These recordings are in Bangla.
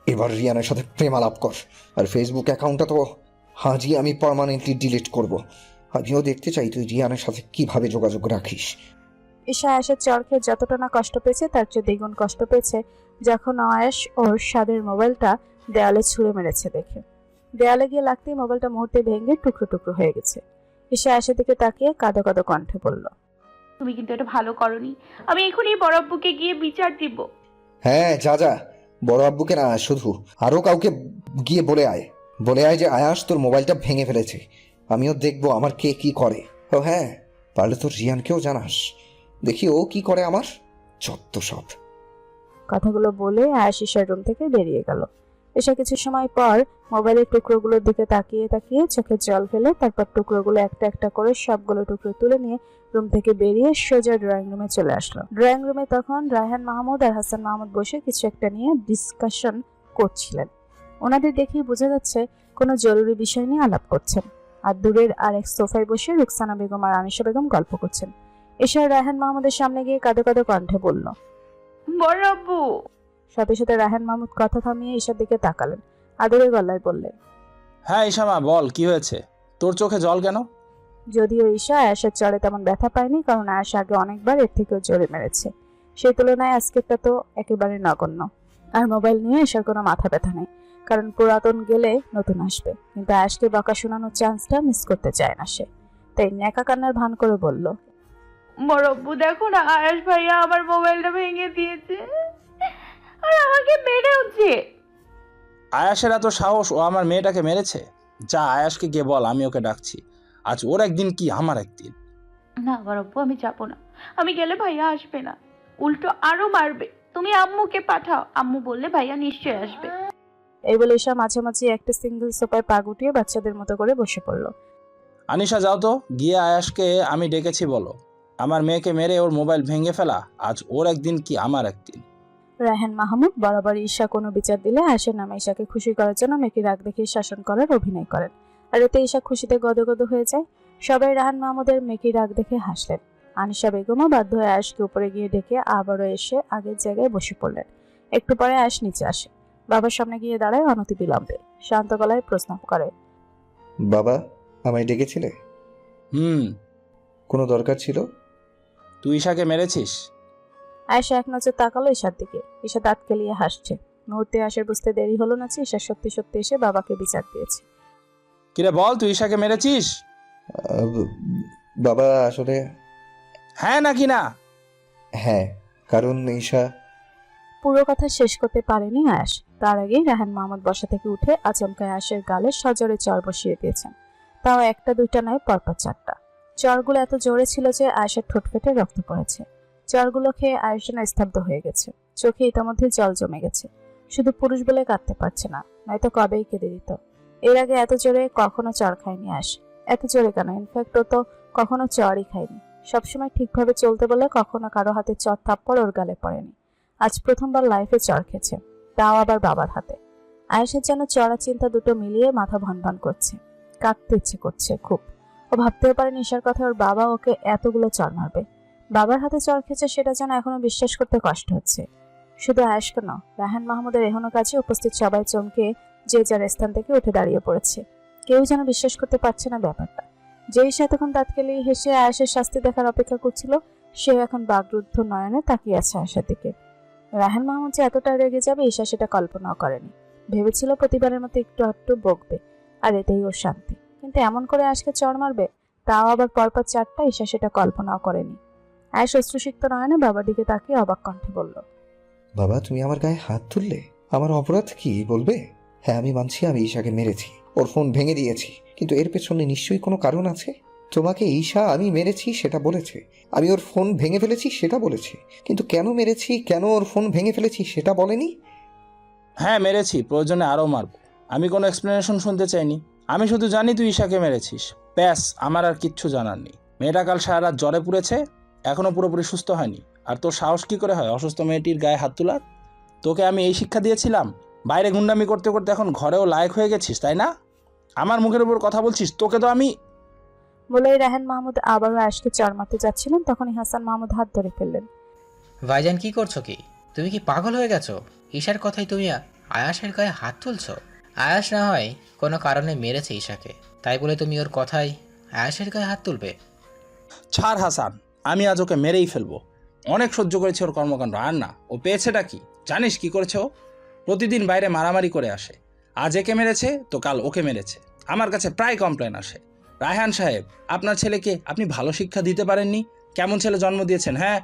এবার রিয়ানের সাথে প্রেম আলাপ কর, আর ফেসবুক অ্যাকাউন্টটা তো আজই আমি পার্মানেন্টলি ডিলিট করব। আমিও দেখতে চাই তুই রিয়ানের সাথে কিভাবে যোগাযোগ রাখিস। ঈশা আয়েশের চড় খেয়ে যতটা না কষ্ট পেয়েছে তার চেয়ে দ্বিগুণ কষ্ট পেয়েছে যখন আয়েশ ওর স্বাদের মোবাইলটা দেয়ালে ছুঁড়ে মেরেছে দেখে। দেয়ালে গিয়ে লাগতেই মোবাইলটা মুহূর্তে ভেঙে টুকরো টুকরো হয়ে গেছে। ঈশা আয়েশের দিকে তাকিয়ে কাঁদো কাঁদো কণ্ঠে বলল, তুমি কিন্তু এটা ভালো করনি। আমি এখনই বড় আব্বুকে গিয়ে বিচার দিব। হ্যাঁ, যা যা, বড় আব্বুকে না, শুধু আরও কাউকে গিয়ে বলে আয় যে আয়াস তোর মোবাইলটা ভেঙে ফেলেছে। আমিও দেখবো আমার কে কি করে। ও হ্যাঁ, পারলে তোর রিয়ানকেও জানাস, দেখি ও কি করে আমার। চত্ব সব। কথাগুলো বলে আয়েশ ঈশার রুম থেকে বেরিয়ে গেল। ঈশা কিছু সময় পর মোবাইলের টুকরোগুলোর দিকে তাকিয়ে তাকিয়ে চোখে জল ফেলে তারপর টুকরোগুলো একটা একটা করে সবগুলো টুকরো তুলে নিয়ে রুম থেকে বেরিয়ে সোজা ড্রয়িং রুমে চলে আসলো। ড্রয়িং রুমে তখন রায়হান মাহমুদ আর হাসান মাহমুদ বসে কিছু একটা নিয়ে ডিসকাশন করছিলেন। ওনাদের দেখেই বোঝা যাচ্ছে কোনো জরুরি বিষয় নিয়ে আলাপ করছেন। আর দূরের আর এক সোফায় বসে রুকসানা বেগম আর আনিশা বেগম গল্প করছেন। ঈশা রায়হান মাহমুদের সামনে গিয়ে কাঁদো কাঁদো কণ্ঠে বলল, বড় আব্বু। সাথে সাথে রায়হান মাহমুদ কথা থামিয়ে ঈশার দিকে তাকালেন, আদরের গলায় বললেন, হ্যাঁ ইশামা, বল কি হয়েছে, তোর চোখে জল কেন? যদিও ঈশা আয়েশের চড়ে তেমন ব্যথা পায়নি, কারণ আয়েশ আগে অনেকবার এর থেকেও জোরে মেরেছে। সেই তুলনায় আজকেরটা তো একেবারে নগণ্য। আর মোবাইল নিয়ে ঈশার কোনো মাথা ব্যথা নেই, কারণ পুরাতন গেলে নতুন আসবে। কিন্তু আয়েশকে বকা শোনানোর চান্সটা মিস করতে চায় না সে, তাই ন্যাকা কান্নার ভান করে বলল, বড় আব্বু দেখো না, আয়াস ভাইয়া আমার মোবাইলটা ভেঙে দিয়েছে আর আমাকে মেরেওছে। আয়াসের এত সাহস, ও আমার মেয়েটাকে মেরেছে? যা, আয়াসকে গিয়ে বল আমি ওকে ডাকছি। আজ ওর একদিন কি আমার একদিন। না বড় আব্বু, আমি যাবো না। আমি গেলে ভাইয়া আসবে না, উল্টো আরো মারবে। তুমি আম্মুকে পাঠাও, আম্মু বললে ভাইয়া নিশ্চয় আসবে। এই বলে ঈশা মাঝামাঝি একটা সিঙ্গেল সোফায় পা গুটিয়ে বাচ্চাদের মতো করে বসে পড়ল। আনিশা যাও তো, গিয়ে আয়াসকে আমি ডেকেছি বলো, আমার মেয়েকে মেরে ওর মোবাইল ভেঙে ফেলা, আজ ওর একদিন কি আমার একদিন। রায়হান মাহমুদ বরাবর ঈশা কোনো বিচার দিলে আয়েশের নামে ঈশাকে খুশি করার জন্য মেয়েকে রাগ দেখিয়ে শাসন করার অভিনয় করেন, আর এতে ঈশা খুশিতে গদগদ হয়ে যায়। সবাই রায়হান মাহমুদের মেয়েকে রাগ দেখে হাসলেন। আনিশা বেগমও বাধ্য হয়ে আয়েশকে উপরে গিয়ে ডেকে আবারও এসে আগের জায়গায় বসে পড়লেন। একটু পরে আয়েশ নিচে আসে, বাবার সামনে গিয়ে দাঁড়ায় অনতি বিলম্বে, শান্ত গলায় প্রশ্ন করে, বাবা, আমায় ডেকেছিলে? হুম। কোনো দরকার ছিল? তুই ঈশাকে মেরেছিস? আয়েশা এক নজর তাকালো ঈশার দিকে। ঈশা দাঁত কেলিয়ে হাসছে। মুহূর্তে আয়েশের বুঝতে দেরি হলো না যে ঈশা সত্যি সত্যি এসে বাবাকে বিচার দিয়েছে। কিরে বল, তুই ঈশাকে মেরেছিস? বাবা আসলে হ্যাঁ নাকি না? হ্যাঁ, কারণ ঈশা। পুরো কথা শেষ করতে পারেনি আয়েশ। তার আগেই রায়হান মাহমুদ বসা থেকে উঠে আচমকা আয়েশের গালে সজোরে চড় বসিয়ে দিয়েছেন। তাও একটা দুইটা নয়, পরপর চারটা। চড়গুলো এত জোরে ছিল যে আয়েশের ঠোঁট ফেটে রক্ত পড়েছে। চড়গুলো খেয়ে আয়েশ যেন স্তব্ধ হয়ে গেছে, চোখে ইতিমধ্যে জল জমে গেছে। শুধু পুরুষ বলে কাঁদতে পারছে না, নয়তো কবেই কেঁদে দিত। এর আগে এত জোরে কখনো চড় খায়নি আয়েশ। এত জোরে কেন, ইনফ্যাক্ট ও তো কখনো চড়ই খায়নি। সবসময় ঠিকভাবে চলতে বলে কখনো কারো হাতে চড় থাপ্পড় ওর গালে পড়েনি। আজ প্রথমবার লাইফে চড় খেয়েছে, তাও আবার বাবার হাতে। আয়েশের যেন চড়া চিন্তা দুটো মিলিয়ে মাথা ভনভন করছে, কাঁদতে ইচ্ছে করছে খুব। ও ভাবতেও পারেনি ঈশার কথা ওর বাবা ওকে এতগুলো চড় মারবে। বাবার হাতে চড় খেয়েছে সেটা যেন এখনো বিশ্বাস করতে কষ্ট হচ্ছে। শুধু আয়েশ কেন, রায়হান মাহমুদের এখনো কাছে উপস্থিত সবাই চমকে যে যার স্থান থেকে উঠে দাঁড়িয়ে পড়েছে। কেউ যেন বিশ্বাস করতে পারছে না ব্যাপারটা। যে ঈশা তখন দাঁত কেলিয়ে হেসে আয়েশের শাস্তি দেখার অপেক্ষা করছিল, সে এখন বাগরুদ্ধ নয়নে তাকিয়ে আছে আয়েশের দিকে। রায়হান মাহমুদ যে এতটা রেগে যাবে ঈশা সেটা কল্পনাও করেনি। ভেবেছিল প্রতিবারের মতো একটু একটু বকবে, আর এতেই ওর শান্তি। কিন্তু এমন করে আয়েশকে চড় মারবে, তাও আবার পরপর চারটা, ঈশা সেটা কল্পনাও করেনি। আয়েশ অশ্রুসিক্ত নয়নে বাবার দিকে তাকিয়ে অবাক কণ্ঠে বলল, বাবা, তুমি আমার গায়ে হাত তুললে, আমার অপরাধ কি বলবে? হ্যাঁ, আমি মানছি আমি ঈশাকে মেরেছি, ওর ফোন ভেঙে দিয়েছি, কিন্তু এর পেছনে নিশ্চয়ই কোনো কারণ আছে। তোমাকে ঈশা আমি মেরেছি সেটা বলেছে, আমি ওর ফোন ভেঙে ফেলেছি সেটা বলেছি, কিন্তু কেন মেরেছি, কেন ওর ফোন ভেঙে ফেলেছি সেটা বলেনি। হ্যাঁ মেরেছি, প্রয়োজনে আরও মারব। আমি কোনো এক্সপ্লেনেশন শুনতে চাইনি। আমি শুধু জানি তুই ঈশাকে মেরেছিস, ব্যাস, আমার আর কিচ্ছু জানার নেই। মেয়েটা কাল সারা রাত জ্বরে পুড়েছে, এখনও পুরোপুরি সুস্থ হয়নি। আর তোর সাহস কী করে হয় অসুস্থ মেয়েটির গায়ে হাত তোলার? তোকে আমি এই শিক্ষা দিয়েছিলাম? বাইরে গুন্ডামি করতে করতে এখন ঘরেও লায়ক হয়ে গেছিস, তাই না? আমার মুখের উপর কথা বলছিস, তোকে তো আমি। বলেই রায়হান মাহমুদ আবারও আয়েশকে চড় মারতে যাচ্ছিলেন, তখনই হাসান মাহমুদ হাত ধরে ফেললেন। ভাইজান কি করছো কি? তুমি কি পাগল হয়ে গেছো? ঈশার কথাই তুমি আয়াসের গায়ে হাত তুলছো? আয়াস না হয় কোনো কারণে মেরেছে ঈশাকে, তাই বলে তুমি ওর কথায় আয়াসের গায়ে হাত তুলবে? ছাড় হাসান, আমি আজ ওকে মেরেই ফেলবো। অনেক সহ্য করেছে ওর কর্মকাণ্ড, আর না। ও পেয়েছেটা কি জানিস? কি করেছে ও? প্রতিদিন বাইরে মারামারি করে আসে। আজ একে মেরেছে তো কাল ওকে মেরেছে। আমার কাছে প্রায় কমপ্লেন আসে। রায়হান সাহেব, আপনার ছেলেকে আপনি ভালো শিক্ষা দিতে পারেননি। কেমন ছেলে জন্ম দিয়েছেন? হ্যাঁ,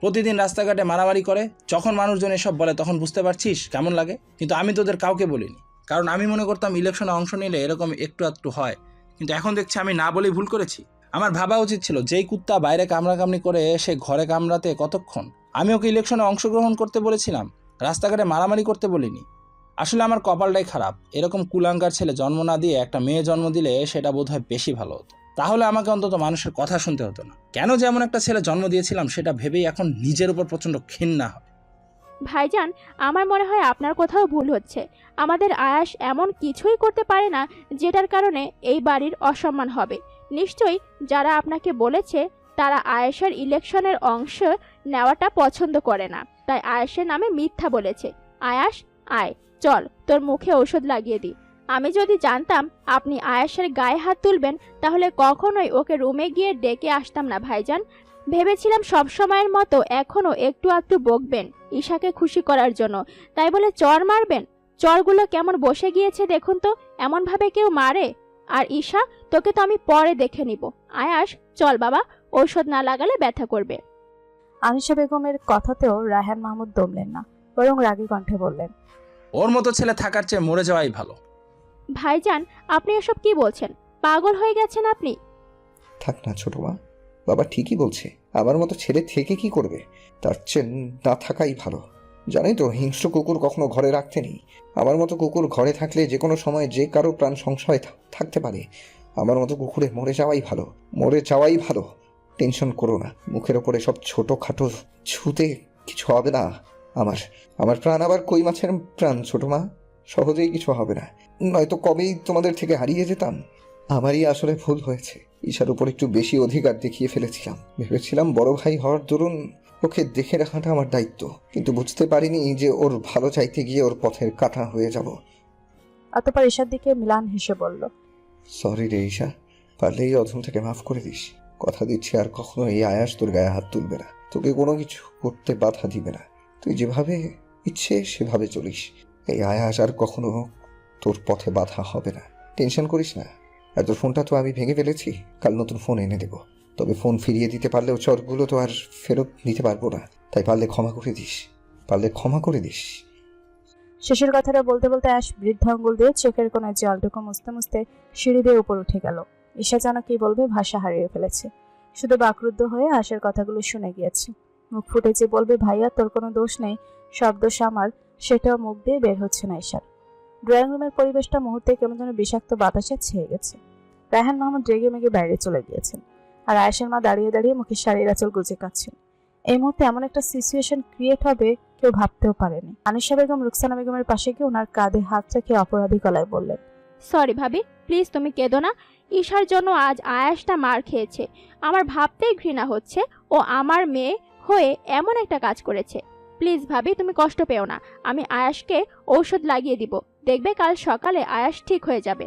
প্রতিদিন রাস্তাঘাটে মারামারি করে। যখন মানুষজন এসব বলে তখন বুঝতে পারছিস কেমন লাগে? কিন্তু আমি তোদের কাউকে বলিনি, কারণ আমি মনে করতাম ইলেকশনে অংশ নিলে এরকম একটু একটু হয়। কিন্তু এখন দেখছি আমি না বলেই ভুল করেছি। আমার ভাবা উচিত ছিল, যেই কুত্তা বাইরে কামড়াকামড়ি করে এসে ঘরে কামড়াতে কতক্ষণ। আমি ওকে ইলেকশনে অংশগ্রহণ করতে বলেছিলাম, রাস্তাঘাটে মারামারি করতে বলিনি। আসলে আমার কপালটাই খারাপ। এরকম কুলাঙ্গার ছেলে জন্ম না দিয়ে একটা মেয়ে জন্ম দিলে সেটা বোধহয় বেশি ভালো হতো। তাহলে আমাকে অন্তত মানুষের কথা শুনতে হতো না। কেন যে এমন একটা ছেলে জন্ম দিয়েছিলাম সেটা ভেবেই এখন নিজের উপর প্রচণ্ড ঘৃণা হয়। ভাইজান, আমার মনে হয় আপনার কোথাও ভুল হচ্ছে। আমাদের আয়াস এমন কিছুই করতে পারে না যেটার কারণে এই বাড়ির অসম্মান হবে। নিশ্চয়ই যারা আপনাকে বলেছে তারা আয়েশের ইলেকশনের অংশ নেওয়াটা পছন্দ করে না, তাই আয়েশের নামে মিথ্যা বলেছে। আয়াস, আয়, চল তোর মুখে ঔষধ লাগিয়ে দিই। আমি যদি জানতাম আপনি আয়েশের গায়ে হাত তুলবেন তাহলে কখনোই ওকে রুমে গিয়ে ডেকে আসতাম না ভাইজান। ভেবেছিলাম সব সময়ের মতো এখনো একটু একটু বকবেন ঈশাকে খুশি করার জন্য, তাই বলে চর মারবেন। চরগুলো কেমন বসে গিয়েছে দেখুন তো, এমন ভাবে কেউ মারে? আর ঈশা, তোকে তো আমি পরে দেখে নিব। আয়াস, চল বাবা, ঔষধ না লাগালে ব্যথা করবে। আনিশা বেগমের কথাতেও রায়হান মাহমুদ দমলেন না, বরং রাগী কণ্ঠে বললেন, ওর মতো ছেলে থাকার চেয়ে মরে যাওয়াই ভালো। ভাইজান, আপনি এসব কি বলছেন? পাগল হয়ে গেছেন আপনি? থাক না ছোট মা, বাবা ঠিকই বলছে। আমার মতো ছেলে থেকে কি করবে? তার চেয়ে না থাকাই ভালো। জানি তো, হিংস্র কুকুর কখনো ঘরে রাখতে নেই। আমার মতো কুকুর ঘরে থাকলে যে কোনো সময় যে কারো প্রাণ সংশয় থাকতে পারে। আমার মতো কুকুরে মরে যাওয়াই ভালো, মরে যাওয়াই ভালো। টেনশন করো না, মুখের ওপরে সব ছোটোখাটো ছুতে কিছু হবে না। আমার আমার প্রাণ আবার কই মাছের প্রাণ ছোট মা, সহজেই কিছু হবে না। নয়তো কবেই তোমাদের থেকে হারিয়ে যেতাম। আমারই আসলে ভুল হয়েছে। ঈশার উপর একটু বেশি অধিকার দেখিয়ে ফেলেছিলাম। ভেবেছিলাম বড় ভাই হওয়ার দরুন ওকে দেখে রাখাটা আমার দায়িত্ব, কিন্তু বুঝতে পারিনি যে ওর ভালো চাইতে গিয়ে ওর পথের কাঁটা হয়ে যাব। অতঃপর ঈশার দিকে মিলান হেসে বলল, সরি রে ঈশা, পারলেই অধম থেকে মাফ করে দিস। কথা দিচ্ছি আর কখনো এই আয়াস তোর গায়ে হাত তুলবে না, তোকে কোনো কিছু করতে বাধা দিবে না। তুই যেভাবে ইচ্ছে সেভাবে চলিস। এই আয়াস আর কখনো তোর পথে বাধা হবে না। টেনশন করিস না। আর তোর ফোনটা তো আমি ভেঙে ফেলেছি, কাল নতুন ফোন এনে দেবো। তবে ফোন ফিরিয়ে দিতে পারলেও চরগুলো তো আর ফেরত নিতে পারবো না। তাই পারলে ক্ষমা করে দিস, পারলে ক্ষমা করে দিস। শেষের কথাটা বলতে বলতে আয়াস বৃদ্ধ আঙ্গুল দিয়ে চোখের কোণায় জলটুকু মুছতে মুছতে সিঁড়ি দিয়ে উপর উঠে গেল। ঈশা যেন কি বলবে ভাষা হারিয়ে ফেলেছে, শুধু বাকরুদ্ধ হয়ে আয়াসের কথাগুলো শুনে গিয়েছে। মুখ ফুটে যে বলবে ভাইয়া তোর কোনো দোষ নেই, সব দোষ আমার, সেটাও মুখ দিয়ে বের হচ্ছে না ঈশার। ড্রয়িং রুমের পরিবেশটা মুহূর্তে কেমন যেন বিষাক্ত বাতাসে ছেয়ে গেছে। রায়হান মাহমুদ রেগে মেগে বাইরে চলে গিয়েছেন, আর আয়েশের মা দাঁড়িয়ে দাঁড়িয়ে মুখে শাড়ির আঁচল গুজে কাচ্ছেন। এই মুহূর্তে এমন একটা সিচুয়েশন ক্রিয়েট হবে কেউ ভাবতেও পারেনি। আনিশা বেগম রুকসানা বেগমের পাশে গিয়ে ওনার কাঁধে হাত রেখে অপরাধী গলায় বললেন, সরি ভাবি, প্লিজ তুমি কেঁদো না। ঈশার জন্য আজ আয়াসটা মার খেয়েছে। আমার ভাবতেই ঘৃণা হচ্ছে ও আমার মেয়ে হয়ে এমন একটা কাজ করেছে। প্লিজ ভাবি, তুমি কষ্ট পেও না। আমি আয়াসকে ঔষধ লাগিয়ে দিব, দেখবে কাল সকালে আয়াস ঠিক হয়ে যাবে।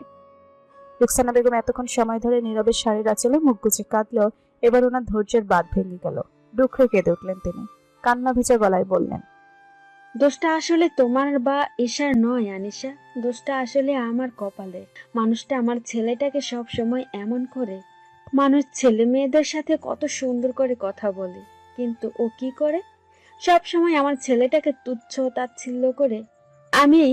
রুকসানা বেগম এতক্ষণ সময় ধরে নীরবে শাড়ির আঁচলে মুখ গুজে কাঁদলেও এবার ওনার ধৈর্যের বাঁধ ভেঙে গেল। দুঃখে কেঁদে উঠলেন তিনি, কান্না ভেজা গলায় বললেন, দোষটা আসলে তোমার বা ঈশার নয় আনিশা, দোষটা আসলে আমার কপালে। মানুষটা আমার ছেলেটাকে সব সময় এমন করে। মানুষ ছেলে মেয়েদের সাথে কত সুন্দর করে কথা বলে, কিন্তু ও কি করে, সব সময় আমার ছেলেটাকে তুচ্ছ তাচ্ছিল্য করে। আমি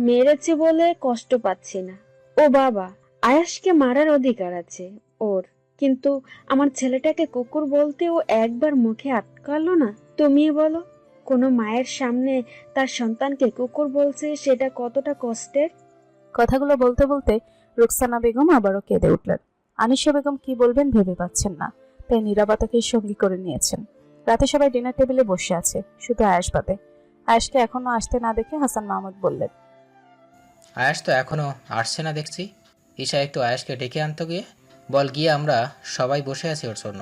মেরেছি বলে কষ্ট পাচ্ছি না। ও বাবা, আয়াসকে মারার অধিকার আছে ওর, কিন্তু আমার ছেলেটাকে কুকুর বলতে ও একবার মুখে আটকালো না। তুমি বলো, কোনো মায়ের সামনে তার সন্তানকে কুকুর বলছে, সেটা কতটা কষ্টের। কথাগুলো বলতে বলতে রুকসানা বেগম আবারও কেঁদে উঠলেন। আনিশা বেগম কি বলবেন ভেবে পাচ্ছেন না, তাই নীরবতাকে সঙ্গী করে নিয়েছেন। রাতে সবাই ডিনার টেবিলে বসে আছে, শুধু আয়াস বাদে। আয়াসকে এখনো আসতে না দেখে হাসান মাহমুদ বললেন, আয়াস তো এখনো আসছে না দেখছি। ঈশা, একটু আয়াসকে ডেকে আনতো গিয়ে। বল গিয়ে আমরা সবাই বসে আছি ওর জন্য।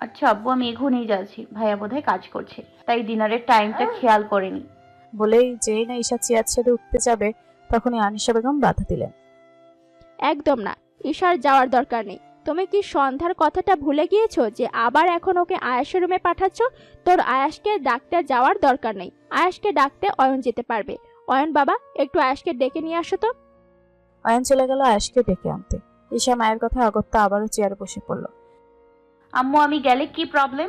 আচ্ছা আব্বু, আমি এখনই যাচ্ছি। ভাইয়া বোধহয় কাজ করছে, তাই ডিনারের টাইমটা খেয়াল করেনি। বলেই যেই না ঈশা চেয়ার ছেড়ে উঠতে যাবে তখনই আনিশা বেগম বাধা দিলেন। একদম না, ঈশার যাওয়ার দরকার নেই। তুমি কি সন্ধ্যার কথাটা ভুলে গিয়েছো যে আবার এখন ওকে আয়াসের রুমে পাঠাচ্ছ? তোর আয়াসকে ডাকতে যাওয়ার দরকার নেই। আয়াসকে ডাকতে অয়ন যেতে পারবে। অয়ন বাবা, একটু আয়াসকে ডেকে নিয়ে আসো তো। অয়ন চলে গেল আয়াসকে ডেকে আনতে। ঈশা মায়ের কথায় অগত্যা আবারও চেয়ারে বসে পড়ল। আম্মু আমি গেলে কি প্রবলেম?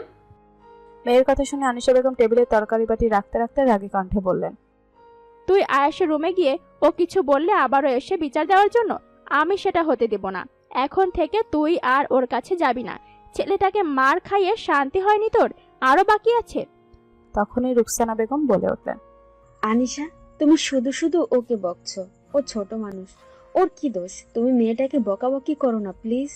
মেয়ের কথা শুনে আনিশা বেগম টেবিলে তরকারি বাটি রাখতে রাখতে রাগী কণ্ঠে বললেন, তুই আয়াসের রুমে গিয়ে ও কিছু বললে আবারও এসে বিচার দেওয়ার জন্য? আমি সেটা হতে দেব না। এখন থেকে তুই আর ওর কাছে যাবি না। ছেলেটাকে মার খাইয়ে শান্তি হয়নি তোর? আরো বাকি আছে। তখনই রুকসানা বেগম বলে উঠলেন, আনিশা, তুমি শুধু শুধু ওকে বকছো। ও ছোট মানুষ, ওর কি দোষ? তুমি মেয়েটাকে বকাবকি করো না প্লিজ।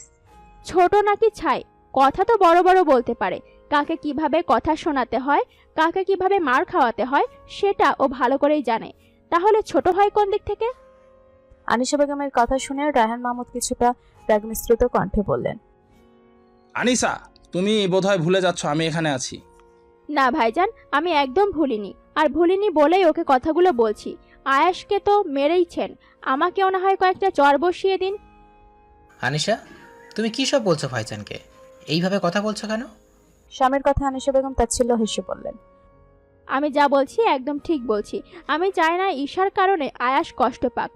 ছোট নাকি ছাই, কথা তো বড় বড় বলতে পারে। কাকে কিভাবে কথা শোনাতে হয়, কাকে কিভাবে মার খাওয়াতে হয় সেটা ও ভালো করেই জানে। তাহলে ছোট হয় কোন দিক থেকে? আনিশা বেগমের কথা শুনে রায়হান মাহমুদ কিছুটা রাগমিশ্রিত কণ্ঠে বললেন, আনিসা, তুমি বোধহয় ভুলে যাচ্ছ আমি এখানে আছি। না ভাইজান, আমি একদম ভুলিনি। আর ভুলিনি বলেই ওকে কথাগুলো বলছি। আয়াসকে তো মেরেইছেন, আমাকেও না হয় কয়েকটা চর বসিয়ে দিন। আনিশা, তুমি কী সব বলছো ভাইজানকে? এইভাবে কথা বলছো কেন? স্বামীর কথা আনিশা বেগম তাচ্ছিল্য হেসে বললেন, আমি যা বলছি একদম ঠিক বলছি। আমি চাই না ঈশার কারণে আয়াস কষ্ট পাক।